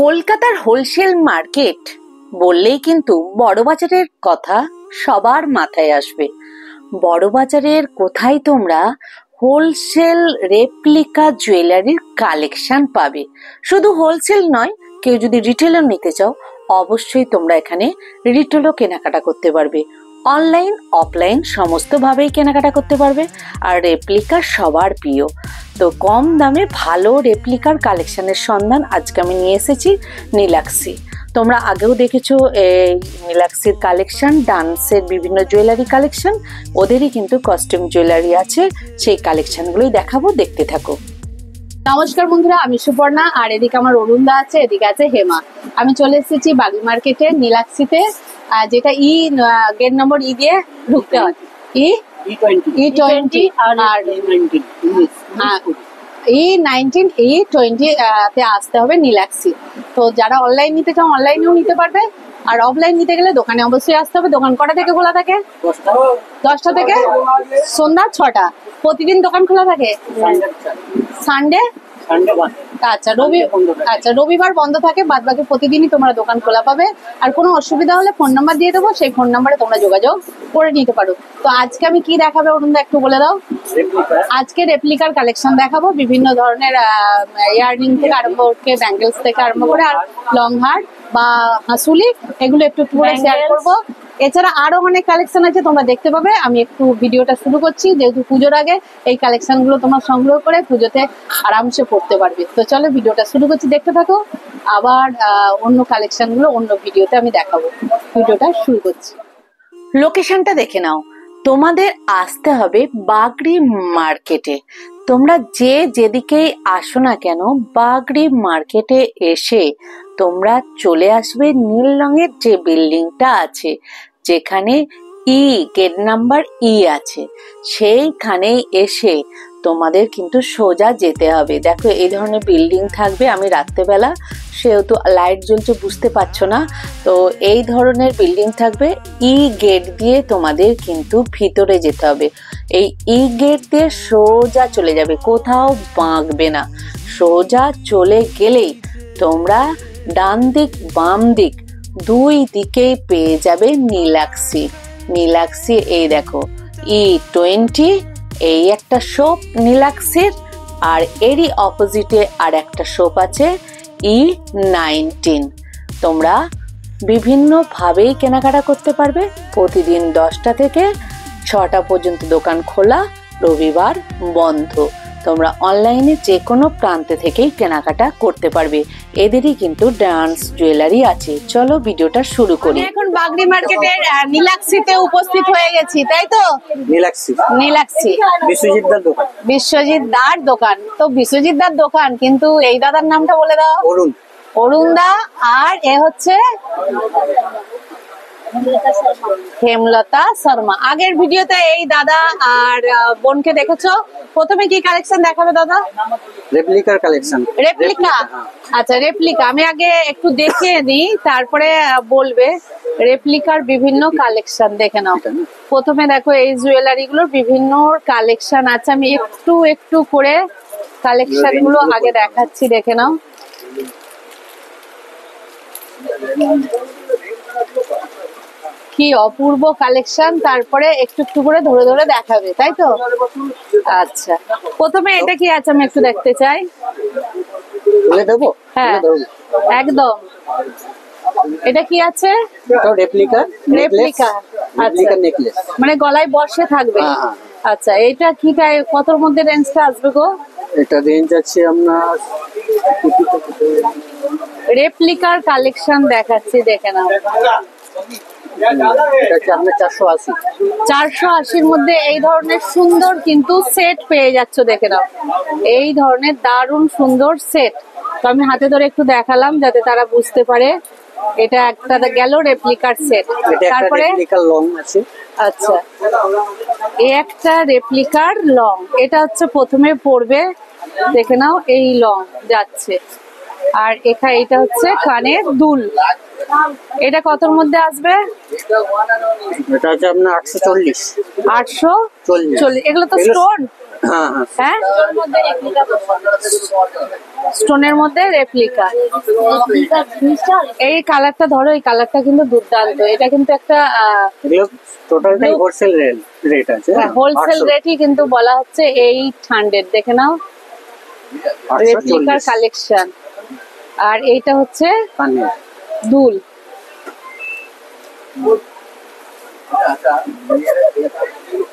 কলকাতার wholesale market বললেই কিন্তু বড়বাজারের কথা সবার মাথায় আসবে। বড়বাজারের কোথায় তোমরা হোলসেল রেপ্লিকা জুয়েলারির কালেকশন পাবে। শুধু হোলসেল নয়, কেউ যদি রিটেলও নিতে চাও অবশ্যই তোমরা এখানে রিটেলও কেনাকাটা করতে পারবে। অনলাইন অফলাইন সমস্ত ভাবেই কেনাকাটা করতে পারবে। আর রেপ্লিকা সবার প্রিয়, তো কম দামে ভালো রেপ্লিকার কালেকশনের সন্ধান আজকে আমি নিয়ে এসেছি নীলাক্ষী। তোমরা আগেও দেখেছো এই নীলাক্ষীর কালেকশন, ডান্সের বিভিন্ন জুয়েলারি কালেকশন, ওদেরই কিন্তু কস্টিউম জুয়েলারি আছে, সেই কালেকশনগুলোই দেখাবো, দেখতে থাকো। নমস্কার বন্ধুরা, আমি সুপর্ণা, আর এদিকে আমার অরুণদা আছে, এদিকে আছে হেমা। আমি চলে এসেছি বাগি মার্কেটে নীলাক্ষীতে, যেটা গেট নম্বর দিয়ে ঢুকতে হয়। E20 আর E19 E20 তে আসতে হবে নীলাক্ষী। তো যারা অনলাইন নিতে চাও অনলাইনেও নিতে পারবে, আর অফলাইন নিতে গেলে দোকানে অবশ্যই আসতে হবে। দোকান কটা থেকে খোলা থাকে? 10টা থেকে সন্ধ্যা 6টা। প্রতিদিন দোকান খোলা থাকে? সানডে রবিবার বন্ধ থাকে, বাদ বাকি প্রতিদিনই তোমরা দোকান খোলা পাবে। আর কোনো অসুবিধা হলে ফোন নাম্বার দিয়ে দেবো, সেই ফোন নাম্বারে তোমরা যোগাযোগ করে নিতে পারো। তো আজকে আমি কি দেখাবে অরুণদা একটু বলে দাও। আজকে রেপ্লিকার কালেকশন দেখাবো, বিভিন্ন ধরনের ইয়াররিং থেকে আরম্ভ করে, ব্যাঙ্গেলস থেকে আরম্ভ করে, আর লং হার বা হাসুলি, এগুলো একটু করে শেয়ার করবো। এছাড়া আরো অনেক কালেকশন আছে, তোমরা দেখতে পাবে। আমি একটু ভিডিওটা শুরু করছি, যেহেতু পুজোর আগে এই কালেকশন গুলো তোমরা সংগ্রহ করে পুজোতে আরামসে পড়তে পারবে। তো চলো ভিডিওটা শুরু করছি, দেখতে থাকো। আবার অন্য কালেকশন গুলো অন্য ভিডিওতে আমি দেখাবো। ভিডিওটা শুরু করছি। লোকেশনটা দেখে নাও, তোমাদের আসতে হবে বাগড়ি মার্কেটে। তোমরা যেদিকেই আসো না কেন, বাগড়ি মার্কেটে এসে তোমরা চলে আসবে নীল রঙের যে বিল্ডিংটা আছে, যেখানে গেট নাম্বার আছে, সেইখানে এসে তোমাদের কিন্তু সোজা যেতে হবে। দেখো এই ধরনের বিল্ডিং থাকবে, আমি রাত্রেবেলা সেহেতু লাইট জ্বলছে বুঝতে পারছো না, তো এই ধরনের বিল্ডিং থাকবে। গেট দিয়ে তোমাদের কিন্তু ভিতরে যেতে হবে। এই গেট দিয়ে সোজা চলে যাবে, কোথাও বাঁকবে না। সোজা চলে গেলেই তোমরা ডান দিক বাম দিক দুই দিকেই পেয়ে যাবে নীলাক্ষী। এই দেখো E20, এই একটা শপ নীলাক্ষীর, আর এরই অপোজিটে আর একটা শপ আছে E19। তোমরা বিভিন্ন ভাবেই কেনাকাটা করতে পারবে। প্রতিদিন 10টা থেকে 6টা পর্যন্ত দোকান খোলা, রবিবার বন্ধ। তোমরা অনলাইনে যে কোনো প্রান্তে থেকেই কেনাকাটা করতে পারবে। এদেরই কিন্তু ডান্স জুয়েলারি আছে। চলো ভিডিওটা শুরু করি। এখন বাগড়ি মার্কেটের নীলাক্ষীতে উপস্থিত হয়ে গেছি, তাই তো? নীলাক্ষী বিশ্বজিৎ দার দোকান। তো বিশ্বজিৎ দার দোকান, কিন্তু এই দাদার নামটা বলে দাও। অরুণ দা, আর এ হচ্ছে হেমলতা শর্মা। আগের ভিডিওতে এই দাদা আর বোনকে দেখেছো। প্রথমে কি কালেকশন দেখাবে দাদা? রেপ্লিকার কালেকশন। রেপ্লিকা, আচ্ছা রেপ্লিকা। আমি আগে একটু দেখে নিই, তারপরে বলবে। রেপ্লিকার বিভিন্ন কালেকশন দেখে নাও। প্রথমে দেখো এই জুয়েলারি গুলোর বিভিন্ন কালেকশন আছে, আমি একটু একটু করে কালেকশন গুলো আগে দেখাচ্ছি, দেখে নাও। কি অপূর্ব কালেকশন, তারপরে একটু একটু করে ধরে ধরে দেখাবে, তাই তো? আচ্ছা, প্রথমে এটা কি আছে আমি একটু দেখতে চাই। হ্যাঁ একদম। এটা কি আছে? রেপ্লিকা। আচ্ছা, মানে গলায় বসে থাকবে। আচ্ছা, এটা কি কতর মধ্যে রেঞ্জটা আসবে গো? এটা রেঞ্জ আছে আপনার রেপ্লিকার কালেকশন দেখাচ্ছি, দেখে নাও। 480-র মধ্যে এই ধরনের সুন্দর কিন্তু সেট পেয়ে যাচ্ছ, দেখে নাও। এই ধরনের দারুণ সুন্দর সেট। তো আমি হাতে ধরে একটু দেখালাম যাতে তারা বুঝতে পারে। এটা একটা গেল রেপ্লিকার সেট। তারপরে লং আছে। আচ্ছা, এই একটা রেপ্লিকার লং, এটা হচ্ছে প্রথমে পড়বে, দেখে নাও। এই লং যাচ্ছে। আর এটা হচ্ছে কানের দুল। এটা কতর মধ্যে আসবে? এটা হচ্ছে আপনার 840। 840। এগুলো তো স্টোন। হ্যাঁ হ্যাঁ হ্যাঁ, স্টোনের মধ্যে রেপ্লিকা। এই কালারটা ধরো, এই কালারটা কিন্তু দুর্দান্ত। এটা কিন্তু একটা এগুলো টোটালটাই হোলসেল রেট আছে। হোলসেল রেটই কিন্তু বলা হচ্ছে 800। দেখে নাও, রেপ্লিকার 840 কালেকশন। আর এইটা হচ্ছে কানের। দুল।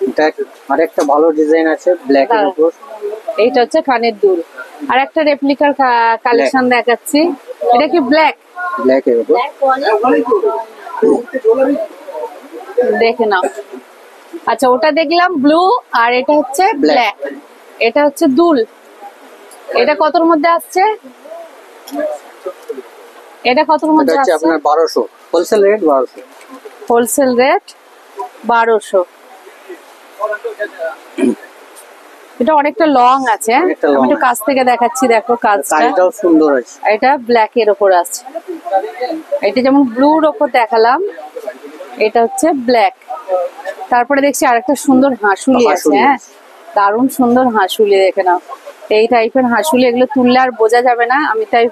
এটা আরেকটা ভালো ডিজাইন আছে ব্ল্যাক এর হ্যাঁ। উপর। এইটা হচ্ছে কানের দুল। আর একটা রেপ্লিকার কালেকশন দেখাচ্ছি। এটা কি ব্ল্যাক? ব্ল্যাক এর উপর দেখে নাও। আচ্ছা, ওটা দেখলাম ব্লু, আর এটা হচ্ছে ব্ল্যাক। এটা হচ্ছে দুল। এটা কতর মধ্যে আসছে? এটা কতর এটা মধ্যে হচ্ছে আসছে? আপনার 1200, হোলসেল রেট 1200। Wholesale rate 1200। এটা অনেকটা লং আছে, হ্যাঁ? অনেকটা long আমি একটু কাছ থেকে দেখাচ্ছি, দেখো কাজটা। কাজটাও সুন্দর আছে। এটা ব্ল্যাক এর ওপর আছে। এটা যেমন ব্লুর ওপর দেখালাম, এটা হচ্ছে ব্ল্যাক। তারপরে দেখছি আরেকটা সুন্দর হাঁসুলি আছে, হাঁসুলি হ্যাঁ, আছে। দারুণ সুন্দর হাঁসুলি। দেখে নাও, এই টাইপের হাঁসুলি, এগুলো তুললে আর বোঝা যাবে না। আমি তাই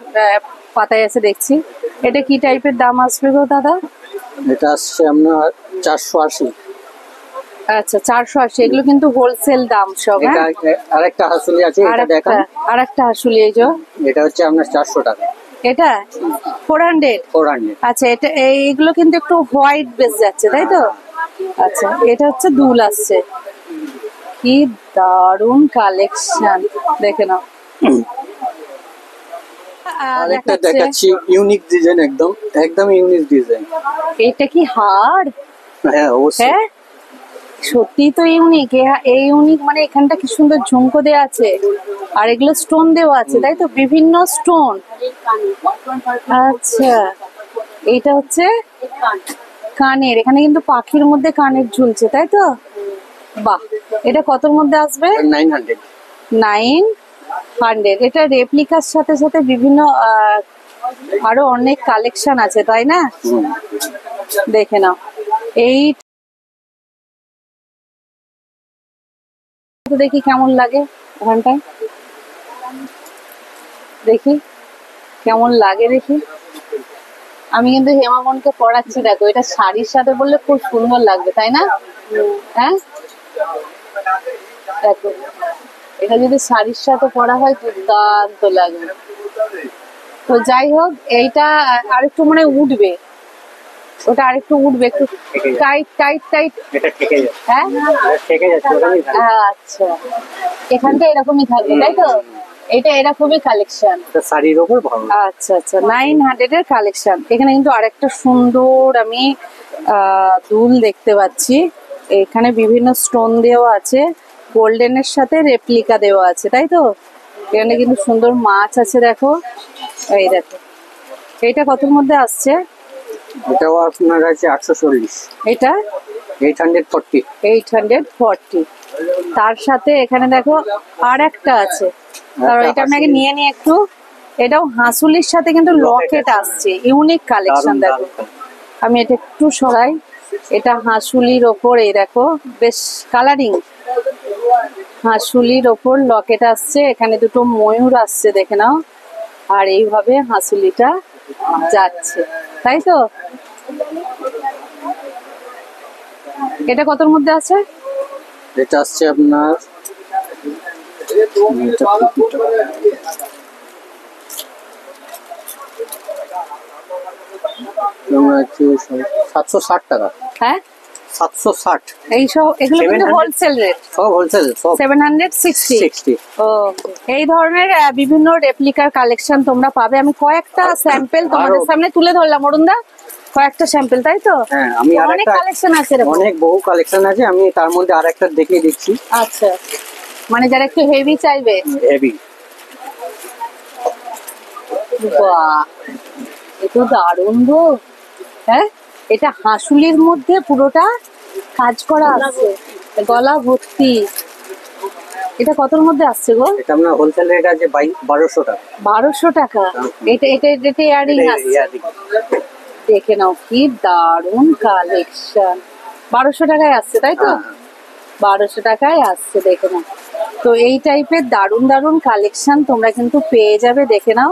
পাতায় আছে দেখছি। এটা কি টাইপের দাম আসবে গো দাদা? এটা আসছে আপনার 480। আচ্ছা, 480। এগুলো কিন্তু হোলসেল দাম সব, এটা হ্যাঁ। আরেকটা হাসুলি আছে, এটা দেখান। আরেকটা হাঁসুলি, এই যে এটা হচ্ছে আপনার 400 টাকা। এটা 400। 400। আচ্ছা, এটা এইগুলো কিন্তু একটু হোয়াইট বেস যাচ্ছে, তাই তো? আচ্ছা, এটা হচ্ছে দুল আসছে। কি দারুণ কালেকশন, দেখে নাও। আরেকটা দেখাচ্ছি ইউনিক ডিজাইন, একদম একদম ইউনিক ডিজাইন। এটা কি হার? হ্যাঁ অবশ্যই। হ্যাঁ, সত্যি তো ইউনিক। এই ইউনিক মানে এখানটা কি সুন্দর ঝুমকো দেওয়া আছে, আর এগুলো স্টোন দেওয়া আছে, তাই তো? বিভিন্ন স্টোন। আচ্ছা, এইটা হচ্ছে কানের। এখানে কিন্তু পাখির মধ্যে কানের ঝুলছে, তাই তো? বাহ, এটা কতর মধ্যে আসবে? 900। 900। এটা রেপ্লিকার সাথে সাথে বিভিন্ন আরো অনেক কালেকশন আছে, তাই না? দেখে নাও। এই তো দেখি কেমন লাগে ওখানটায়, দেখি কেমন লাগে, দেখি। আমি কিন্তু হেমামনকে পড়াচ্ছি, দেখো এটা শাড়ির সাথে বললে খুব সুন্দর লাগবে, তাই না? হ্যাঁ, দেখো এটা যদি শাড়ির সাথে পরা হয় দুর্দান্ত লাগবে। তো যাই হোক, এইটা আরেকটু মনে হয় উঠবে, ওটা আরেকটু উঠবে, একটু টাইট টাইট টাইট। এটা থেকে যাচ্ছে। হ্যাঁ, এটা থেকে যাচ্ছে ওখানেই থাকে। আচ্ছা, এখানটা এরকমই থাকবে, তাই তো? এটা এরকমই কালেকশন। এটা শাড়ির উপর ভালো। আচ্ছা আচ্ছা, 900 এর কালেকশন। এখানে কিন্তু আরেকটা সুন্দর আমি দুল দেখতে পাচ্ছি। এখানে বিভিন্ন স্টোন দেওয়া আছে, গোল্ডেনের সাথে রেপ্লিকা দেওয়া আছে, তাই তো? এখানে কিন্তু সুন্দর মাছ আছে, দেখো। এই দেখো, এটা কতর মধ্যে আসছে? এটাও আপনার আছে 840। এটা 840। 840। তার সাথে এখানে দেখো আর একটা আছে, কারণ এটা আপনাকে নিয়ে নিয়ে একটু। এটাও হাঁসুলির সাথে কিন্তু লকেট আসছে, ইউনিক কালেকশন। দেখো, আমি এটা একটু সরাই। এটা হাঁসুলির ওপর, এই দেখো বেশ কালারিং। হাঁসুলির ওপর লকেট আসছে, এখানে দুটো ময়ূর আসছে, দেখে নাও। আর এইভাবে হাঁসুলিটা যাচ্ছে, তাই তো? এটা কতর মধ্যে আছে? এটা আসছে আপনার 760 টাকা। হ্যাঁ, 760। এইসব এগুলো কিন্তু 700 হোলসেল রেট। সব হোলসেল, সব 760। 60। ও, এই ধরনের বিভিন্ন রেপ্লিকার কালেকশন তোমরা পাবে। আমি কয়েকটা স্যাম্পল তোমাদের সামনে তুলে ধরলাম, অরুণদা। কয়েকটা স্যাম্পল, তাই তো? হ্যাঁ, আমি অনেক আরেকটা কালেকশন আছে এরকম। অনেক বহু কালেকশন আছে, আমি তার মধ্যে আরেকটা দেখিয়ে দিচ্ছি। আচ্ছা, মানে যারা একটু হেভি চাইবে। হেভি। বাহ, এ তো দারুণ গো। হ্যাঁ, এটা হাঁসুলির মধ্যে পুরোটা কাজ করা আছে, গলা ভর্তি। এটা কতর মধ্যে আসছে গো? এটা আপনার হোলসেল রেট আছে 1200 টাকা। 1200 টাকা। এটা এটা এটা ইয়ারিং আসছে। দেখে নাও, কি দারুণ কালেকশন। 1200 টাকায় আসছে, তাই তো? 1200 টাকায় আসছে, দেখে নাও। তো এই টাইপের দারুণ দারুণ কালেকশন তোমরা কিন্তু পেয়ে যাবে, দেখে নাও।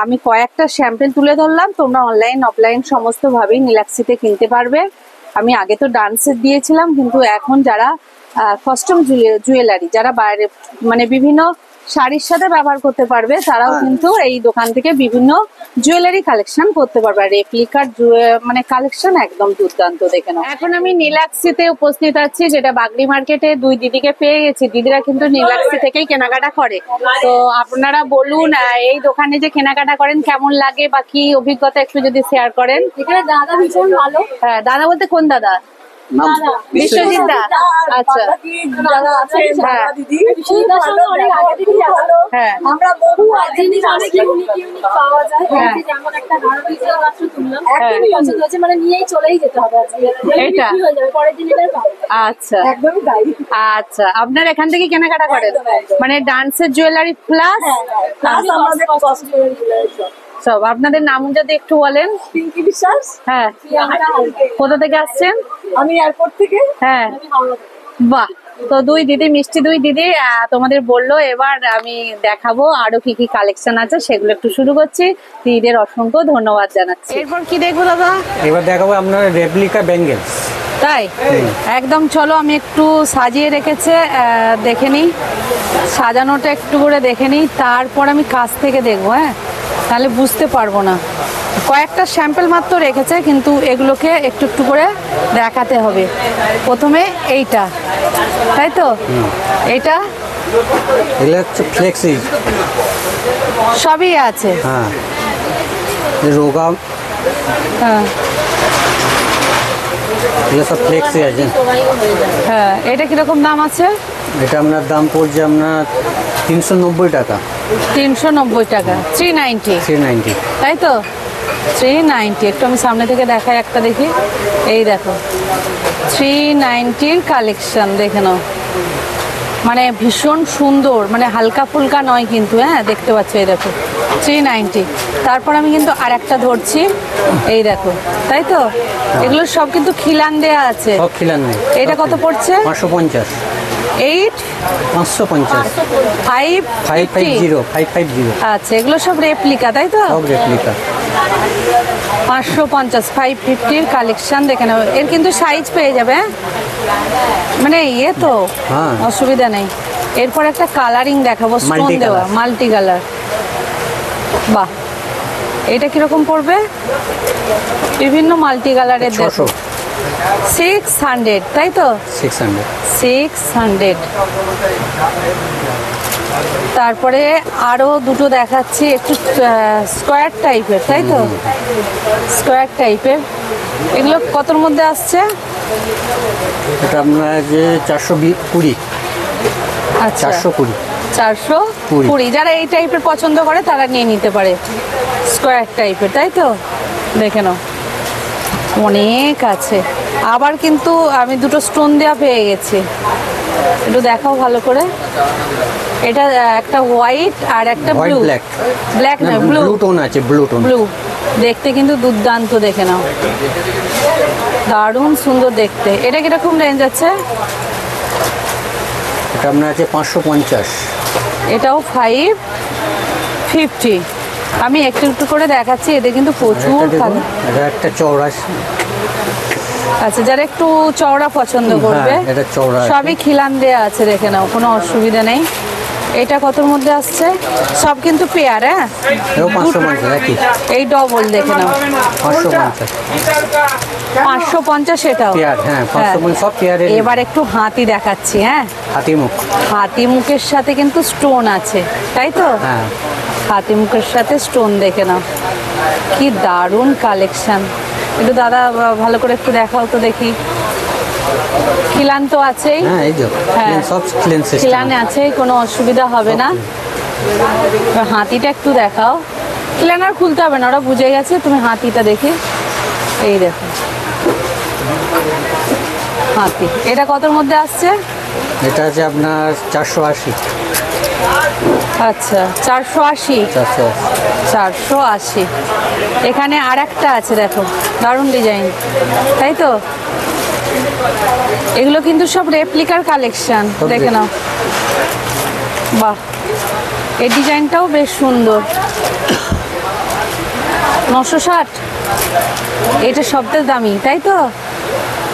আমি কয়েকটা স্যাম্পল তুলে ধরলাম, তোমরা অনলাইন অফলাইন সমস্ত ভাবেই নীলাক্ষীতে কিনতে পারবে। আমি আগে তো ডান্সের দিয়েছিলাম, কিন্তু এখন যারা কস্টিউম জুয়েলারি, যারা বাইরে মানে বিভিন্ন শাড়ির সাথে ব্যবহার করতে পারবে, তারাও কিন্তু এই দোকান থেকে বিভিন্ন জুয়েলারি কালেকশন করতে পারবে। আর রেপ্লিকার মানে কালেকশন একদম দুর্দান্ত, দেখে নাও। এখন আমি নীলাক্ষীতে উপস্থিত আছি, যেটা বাগড়ি মার্কেটে। দুই দিদিকে পেয়ে গেছি, দিদিরা কিন্তু নীলাক্ষী থেকেই কেনাকাটা করে। তো আপনারা বলুন এই দোকানে যে কেনাকাটা করেন কেমন লাগে বা কি অভিজ্ঞতা একটু যদি শেয়ার করেন। এখানে দাদা ভীষণ ভালো। হ্যাঁ, দাদা বলতে কোন দাদা? বিশ্বজিৎ দা। আচ্ছা, যারা আছেন হ্যাঁ দিদি বিশ্বজিৎদার সঙ্গে অনেক আগে থেকে জানো। হ্যাঁ, আমরা বহু জিনিস অনেক ইউনিক পাওয়া যায়। যেমন একটা হারবিজের মাত্র তুললাম, একদমই পছন্দ হয়েছে, মানে নিয়েই চলেই যেতে হবে আজকে। এটা হয়ে যাবে পরের দিন এটা পাবো। আচ্ছা একদমই তাই। আচ্ছা, আপনার এখান থেকে কেনাকাটা করেন? মানে ডান্সের জুয়েলারি প্লাস প্লাস আমাদের কস্টিউম সব। আপনাদের নাম যদি একটু বলেন। পিঙ্কি বিশ্বাস। হ্যাঁ, কোথা থেকে আসছেন? আমি এয়ারপোর্ট থেকে। হ্যাঁ, বাহ। তো দুই দিদি, মিষ্টি দুই দিদি তোমাদের বললো। এবার আমি দেখাবো আরো কি কি কালেকশন আছে, সেগুলো একটু শুরু করছি। দিদিদের অসংখ্য ধন্যবাদ জানাচ্ছি। এরপর কি দেখবো দাদা? এবার দেখাবো আপনার রেপ্লিকা ব্যাঙ্গেলস। তাই একদম, চলো আমি একটু সাজিয়ে রেখেছে, দেখে নিই সাজানোটা একটু করে দেখে নিই, তারপর আমি কাছ থেকে দেখবো। হ্যাঁ, তাহলে বুঝতে পারবো না। কয়েকটা স্যাম্পল মাত্র রেখেছে, কিন্তু এগুলোকে একটু একটু করে দেখাতে হবে। প্রথমে এইটা, তাই তো? এইটা এগুলো হচ্ছে ফ্লেক্সি, সবই আছে। হ্যাঁ রোগা, হ্যাঁ এগুলো সব ফ্লেক্সি আছে। হ্যাঁ, এটা কিরকম দাম আছে? এটা আপনার দাম পড়ছে আপনার 390 টাকা। 390 টাকা, 390। 390, তাই তো? 390। একটু আমি সামনে থেকে দেখাই, একটা দেখি। এই দেখো 390-র কালেকশন, দেখে নাও। মানে ভীষণ সুন্দর, মানে হালকা ফুলকা নয় কিন্তু। হ্যাঁ, দেখতে পাচ্ছ, এই দেখো 390। তারপর আমি কিন্তু আর একটা ধরছি, এই দেখো, তাই তো? এগুলো সব কিন্তু খিলান দেয়া আছে। সব খিলান নেই। এটা কত পড়ছে? 550। 550। 550। আচ্ছা, এগুলো সব রেপ্লিকা, তাই তো? সব রেপ্লিকা। 550, 550-র কালেকশন দেখে নাও। এর কিন্তু সাইজ পেয়ে যাবে, মানে ইয়ে তো হ্যাঁ, অসুবিধা নেই। এরপর একটা কালারিং দেখাবো, স্টোন দেওয়া, মাল্টি কালার। বাহ, এটা কিরকম পড়বে? বিভিন্ন মাল্টি কালারের দেখো। 600, তাই তো? 600। তারপরে আরো দুটো দেখাচ্ছি, একটু স্কোয়ার টাইপের, তাই তো? স্কোয়ার টাইপের। এগুলো কতর মধ্যে আসছে? এটা আপনার যে 420। আচ্ছা, 420। 420। যারা এই টাইপের পছন্দ করে তারা নিয়ে নিতে পারে, স্কোয়ার টাইপের, তাই তো? দেখে নাও, অনেক আছে। আবার কিন্তু আমি দুটো স্টোন দেওয়া পেয়ে গেছি, একটু দেখাও ভালো করে। এটা একটা হোয়াইট আর একটা ব্লু। ব্ল্যাক না, ব্লু টোন আছে, ব্লু। দেখতে কিন্তু দুর্দান্ত, দেখে নাও, দারুণ সুন্দর দেখতে। এটা কিরকম রেঞ্জ আছে? এটা আপনার আছে 550। এটাও 550। আমি একটু একটু করে দেখাচ্ছি, এদের কিন্তু প্রচুর কালার। এটা একটা চওড়া। আচ্ছা, যারা একটু চওড়া পছন্দ করবে, এটা চওড়া, সবই খিলান দেয়া আছে, দেখে নাও, কোনো অসুবিধা নেই। এটা কতর মধ্যে আসছে? সব কিন্তু পেয়ার। হ্যাঁ, 550। এই ডবল, দেখে নাও, 550। 550 এটাও পেয়ার। হ্যাঁ, 550 সব পেয়ারে। এবার একটু হাতি দেখাচ্ছি। হ্যাঁ, হাতি মুখ। হাতি মুখের সাথে কিন্তু স্টোন আছে, তাই তো? হ্যাঁ, হাতি মুখের সাথে স্টোন, দেখে নাও, কি দারুণ কালেকশন। একটু দাদা ভালো করে একটু দেখাও তো দেখি। খিলান তো আছেই। হ্যাঁ, এই যে সব খিলানে আছে, কোনো অসুবিধা হবে না। হাতিটা একটু দেখাও। খিলান আর খুলতে হবে না, ওরা বুঝে গেছে। তুমি হাতিটা দেখি, এই দেখো হাতি। এটা কতর মধ্যে আসছে? এটা আছে আপনার 480। আচ্ছা, 480। 480। এখানে আর একটা আছে, দেখো, দারুণ ডিজাইন, তাই তো? এগুলো কিন্তু সব রেপ্লিকার কালেকশন, দেখে নাও। বাহ, এই ডিজাইনটাও বেশ সুন্দর। 960, এটা সবচেয়ে দামি, তাই তো?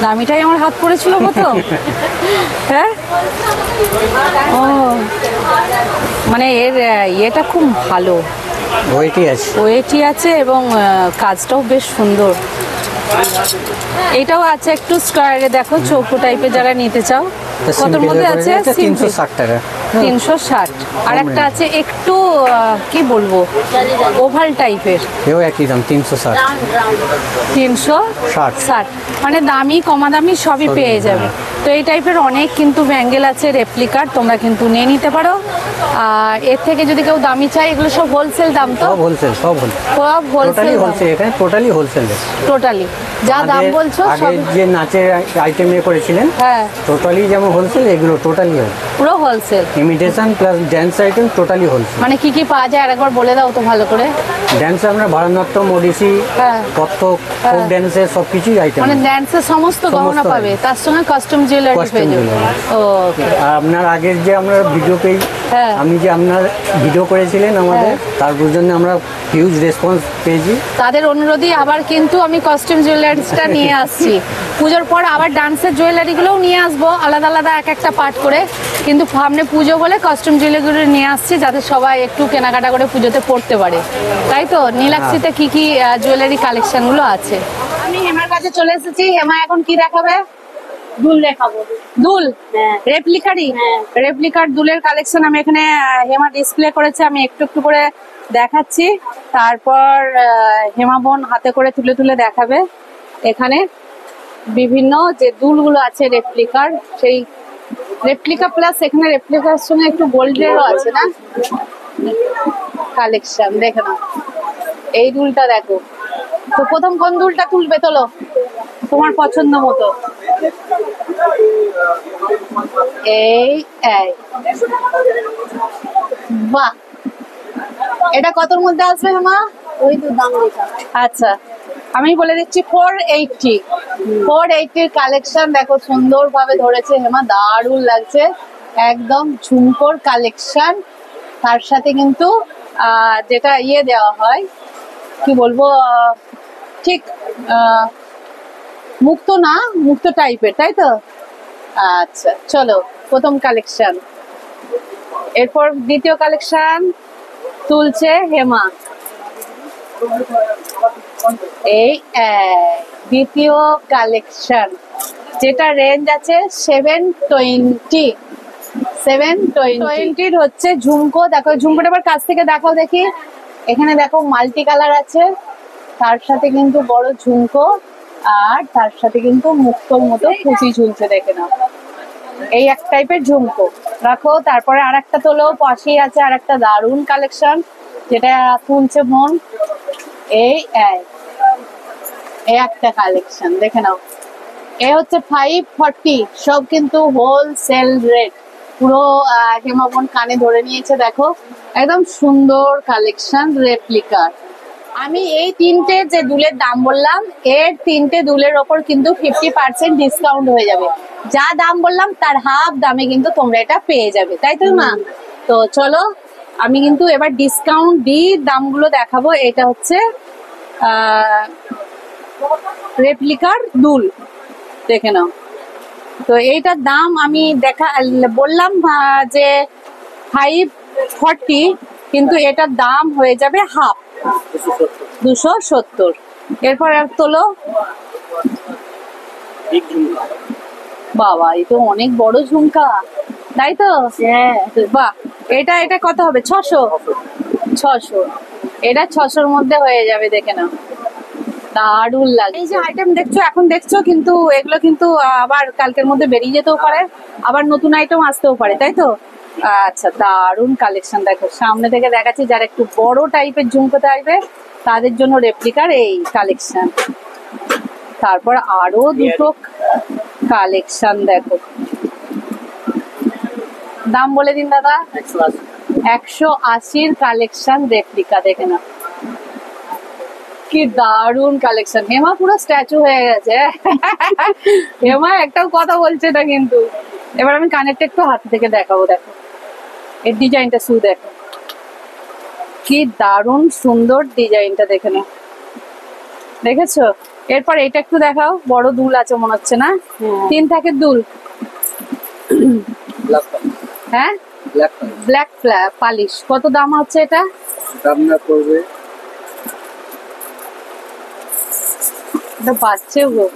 দামিটাই আমার হাত পড়েছিল মতো। হ্যাঁ, ও মানে এর ইয়েটা খুব ভালো, ওয়েটই আছে। ওয়েটই আছে এবং কাজটাও বেশ সুন্দর। এটাও আছে একটু স্কোয়ারে, দেখো চৌকো টাইপের যারা নিতে চাও। কতর মধ্যে আছে? 360 টাকা। 360। আর একটা আছে একটু কি বলবো, ওভাল টাইপের, এও একই দাম 360। 360, মানে দামি কমা দামি সবই পেয়ে যাবে। তো এই টাইপের অনেক কিন্তু ব্যাঙ্গেল আছে রেপ্লিকার, তোমরা কিন্তু নিয়ে নিতে পারো। আর এর থেকে যদি কেউ দামি চাই, এগুলো সব হোলসেল দাম তো? সব হোলসেল, সব হোলসেল, সব টোটালি হোলসেল, হোলসেল। এখানে টোটালি হোলসেল। টোটালি যা দাম বলছো আগে সব। যে নাচের আইটেম এ করেছিলেন, হ্যাঁ, টোটালি যেমন হোলসেল, এগুলো টোটালি পুরো wholesale. Imitation plus dance item totally wholesale. মানে কি কি পাওয়া যায় আরেকবার বলে দাও তো ভালো করে। ড্যান্স আমরা ভারতনাট্যম, ওডিসি, হ্যাঁ, কত্থক, ফোক ড্যান্সের সব কিছুই আইটেম। মানে ড্যান্সের সমস্ত গহনা পাবে, তার সঙ্গে কাস্টম জুয়েলারি Custom পেয়ে যাবে। jewelry। ওকে, আর আপনার আগের যে আমরা ভিডিও পেজ, হ্যাঁ, আপনি যে আপনার ভিডিও করেছিলেন আমাদের, তার জন্য আমরা হিউজ রেসপন্স পেয়েছি। তাদের অনুরোধই আবার কিন্তু আমি কস্টিউম জুয়েলারিসটা নিয়ে আসছি। পুজোর পর আবার ডান্সের জুয়েলারিগুলোও নিয়ে আসবো, আলাদা আলাদা এক একটা পার্ট করে। কিন্তু সামনে পুজো বলে কস্টিউম জুয়েলারিগুলো নিয়ে আসছি, যাতে সবাই একটু কেনাকাটা করে পুজোতে পড়তে পারে। তাই তো? নীলাক্ষীতে কি কি জুয়েলারি কালেকশনগুলো আছে? আমি হেমার কাছে চলে এসেছি। হেমা এখন কি দেখাবে? দুল দেখাবো। দুল, হ্যাঁ। রেপ্লিকারই? হ্যাঁ। রেপ্লিকার দুলের কালেকশন আমি এখানে হেমা ডিসপ্লে করেছে, আমি একটু একটু করে দেখাচ্ছি। তারপর হেমা বোন হাতে করে তুলে তুলে দেখাবে। এখানে বিভিন্ন যে দুলগুলো আছে রেপ্লিকার, সেই রেপ্লিকা প্লাস এখানে রেপ্লিকার সঙ্গে একটু গোল্ডেরও আছে না কালেকশন। দেখে নাও এই দুলটা, দেখো তো। প্রথম কোন দুলটা তুলবে? তোলো তোমার পছন্দ মতো। এই এই, বাহ, এটা কতর মধ্যে আসবে হেমা? ওই তো দাম লেখা। আচ্ছা, আমি বলে দিচ্ছি 480। 480 কালেকশন দেখো, সুন্দর ভাবে ধরেছে হেমা, দারুণ লাগছে। একদম ঝুমকোর কালেকশন, তার সাথে কিন্তু যেটা ইয়ে দেওয়া হয়, কি বলবো, ঠিক মুক্ত না, মুক্ত টাইপের, তাই তো? আচ্ছা চলো, প্রথম কালেকশন। এরপর দ্বিতীয় কালেকশন তুলছে হেমা। এই দ্বিতীয় কালেকশন, যেটা রেঞ্জ আছে 720। 720 হচ্ছে ঝুমকো। দেখো ঝুমকোটা এবার কাছ থেকে দেখাও দেখি। এখানে দেখো মাল্টি কালার আছে, তার সাথে কিন্তু বড় ঝুমকো, আর তার সাথে কিন্তু মুক্তোর মতো পুঁতি ঝুলছে, দেখে নাও। এই এক টাইপের ঝুমকো রাখো। তারপরে আর একটা তোলো, পাশেই আছে আর একটা দারুণ কালেকশন, যেটা তুলছে মন। এই একটা কালেকশন দেখে নাও। এ হচ্ছে 540, সব কিন্তু হোলসেল রেট। পুরো হেমা বোন কানে ধরে নিয়েছে, দেখো একদম সুন্দর কালেকশন রেপ্লিকার। আমি এই তিনটে যে দুলের দাম বললাম, এর তিনটে দুলের ওপর কিন্তু 50% ডিসকাউন্ট হয়ে যাবে। যা দাম বললাম তার হাফ দামে কিন্তু তোমরা এটা পেয়ে যাবে, তাই তো না? তো চলো, আমি কিন্তু এবার ডিসকাউন্ট দিয়ে দামগুলো দেখাবো। এটা হচ্ছে রেপ্লিকার দুল, দেখে নাও। তো এইটার দাম আমি বললাম যে 540, কিন্তু এটার দাম হয়ে যাবে হাফ, 270। এরপর আর তোলো। বাবা, এই তো অনেক বড় ঝুমকা, তাই তো? হ্যাঁ। বাহ, এটা কত হবে? 600। এটা 600-র মধ্যে হয়ে যাবে, দেখে নাও, দারুণ লাগে। এই যে আইটেম দেখছো, এখন দেখছো, কিন্তু এগুলো কিন্তু আবার কালকের মধ্যে বেরিয়ে যেতেও পারে, আবার নতুন আইটেম আসতেও পারে, তাই তো? আচ্ছা, দারুণ কালেকশন। দেখো সামনে থেকে দেখাচ্ছি, যারা একটু বড় টাইপের ঝুমকোতে আসবে তাদের জন্য রেপ্লিকার এই কালেকশন। তারপর আরো দুটো কালেকশন দেখো। দাম বলে দিন দাদা। 180-র কালেকশন রেপ্লিকা, দেখে না কি দারুণ কালেকশন। হেমা পুরো স্ট্যাচু হয়ে গেছে। হেমা একটাও কথা বলছে না কিন্তু। এবার আমি কানেরটা একটু হাত থেকে দেখাবো, দেখো এর ডিজাইনটা শুধু দেখো, কি দারুণ সুন্দর ডিজাইনটা, দেখে নাও। দেখেছো? এরপর এটা একটু দেখাও, বড় দুল আছে মনে হচ্ছে না? 3 থাকের দুল। হ্যাঁ, ব্ল্যাক পালিশ। কত দাম হচ্ছে এটা? দাম না করবে এটা বাচ্চে গো,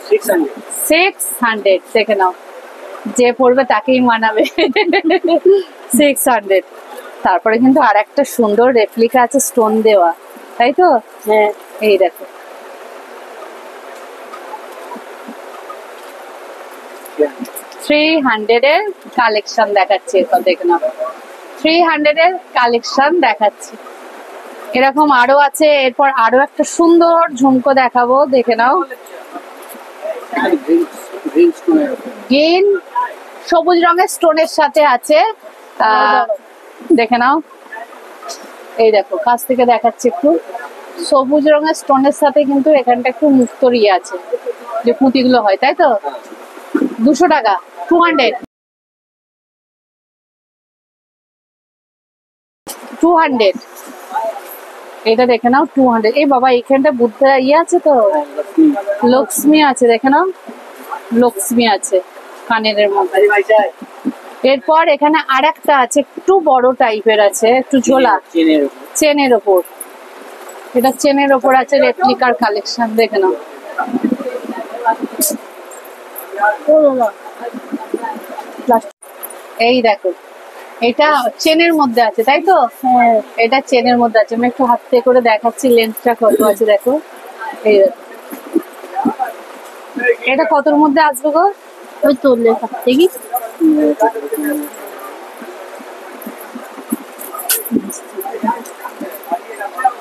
600। দেখে নাও, যে পড়বে তাকেই মানাবে। 600। তারপরে কিন্তু আর একটা সুন্দর রেপ্লিকা আছে স্টোন দেওয়া, তাই তো? হ্যাঁ, এই দেখো। $300 এর কালেকশন দেখাচ্ছি, এরপর দেখে নাও। 300 এর কালেকশন দেখাচ্ছি। এরকম আরো আছে। এরপর আরো একটা সুন্দর ঝুমকো দেখাবো, দেখে নাও। গ্রিন সবুজ রঙের স্টোনের সাথে আছে, দেখে নাও। এই দেখো, কাছ থেকে দেখাচ্ছি একটু। সবুজ রঙের স্টোনের সাথে কিন্তু এখানটা একটু মুক্তর ইয়ে আছে, যে পুঁতিগুলো হয়, তাই তো? 200 টাকা, 200। এটা দেখে নাও, 200। এই বাবা, এখানটা বুদ্ধা ইয়ে আছে তো, লক্ষ্মী আছে, দেখে নাও, লক্ষ্মী আছে কানের মধ্যে। এরপর এখানে আর একটা আছে, একটু বড় টাইপের আছে, একটু ঝোলা, চেনের ওপর। এটা চেনের ওপর আছে, রেপ্লিকার কালেকশন, দেখে নাও। এই দেখো, এটা চেনের মধ্যে আছে, তাই তো? হ্যাঁ, এটা চেনের মধ্যে আছে। আমি একটু হাতে করে দেখাচ্ছি লেন্থটা কত আছে, দেখো। এই দেখো, এটা কতর মধ্যে আসবে গো? ওই তো দেখি,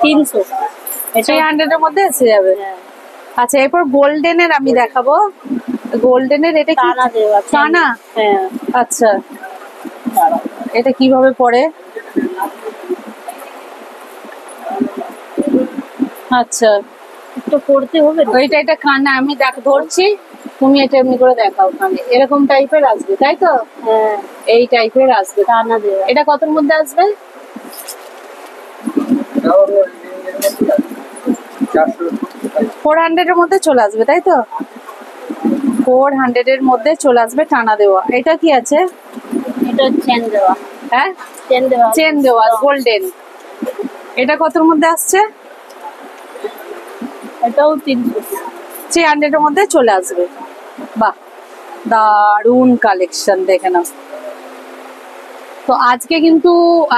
300। 300 এর মধ্যে এসে যাবে। আচ্ছা, এরপর গোল্ডেনের আমি দেখাবো। গোল্ডেনের এটা কি টানা? হ্যাঁ। আচ্ছা, এটা কিভাবে পড়ে? আচ্ছা, একটু পড়তে হবে। ওইটা এটা কানা, আমি ধরছি, তুমি এটা এমনি করে দেখাও। কানে এরকম টাইপের আসবে, তাই তো? হ্যাঁ, এই টাইপের আসবে, কানা দেওয়া। এটা কতর মধ্যে আসবে? 400 এর মধ্যে চলে আসবে, তাই তো? 400 এর মধ্যে চলে আসবে, টানা দেওয়া। এটা কি আছে? এটা চেন দেওয়া। হ্যাঁ, চেন দেওয়া গোল্ডেন। এটা কতর মধ্যে আসছে? এটাও 300 এর মধ্যে চলে আসবে। বাহ, দারুন কালেকশন, দেখে নাও। তো আজকে কিন্তু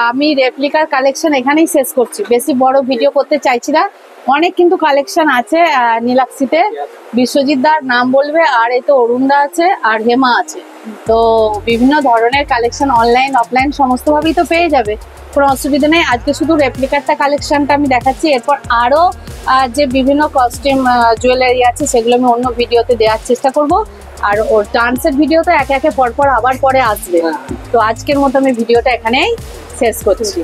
আমি রেপ্লিকার কালেকশন এখানেই শেষ করছি, বেশি বড় ভিডিও করতে চাইছি না। অনেক কিন্তু কালেকশন আছে নীলাক্ষীতে। বিশ্বজিৎ দার নাম বলবে, আর এই তো অরুণদা আছে, আর হেমা আছে। তো বিভিন্ন ধরনের কালেকশন অনলাইন অফলাইন সমস্ত ভাবেই তো পেয়ে যাবে, কোনো অসুবিধা নেই। আজকে শুধু রেপ্লিকারটা কালেকশনটা আমি দেখাচ্ছি। এরপর আরো যে বিভিন্ন কস্টিউম জুয়েলারি আছে, সেগুলো আমি অন্য ভিডিওতে দেওয়ার চেষ্টা করব। আর ওর ডান্সের ভিডিও তো একে একে পরপর আবার পরে আসবে। তো আজকের মতো আমি ভিডিওটা এখানেই শেষ করছি।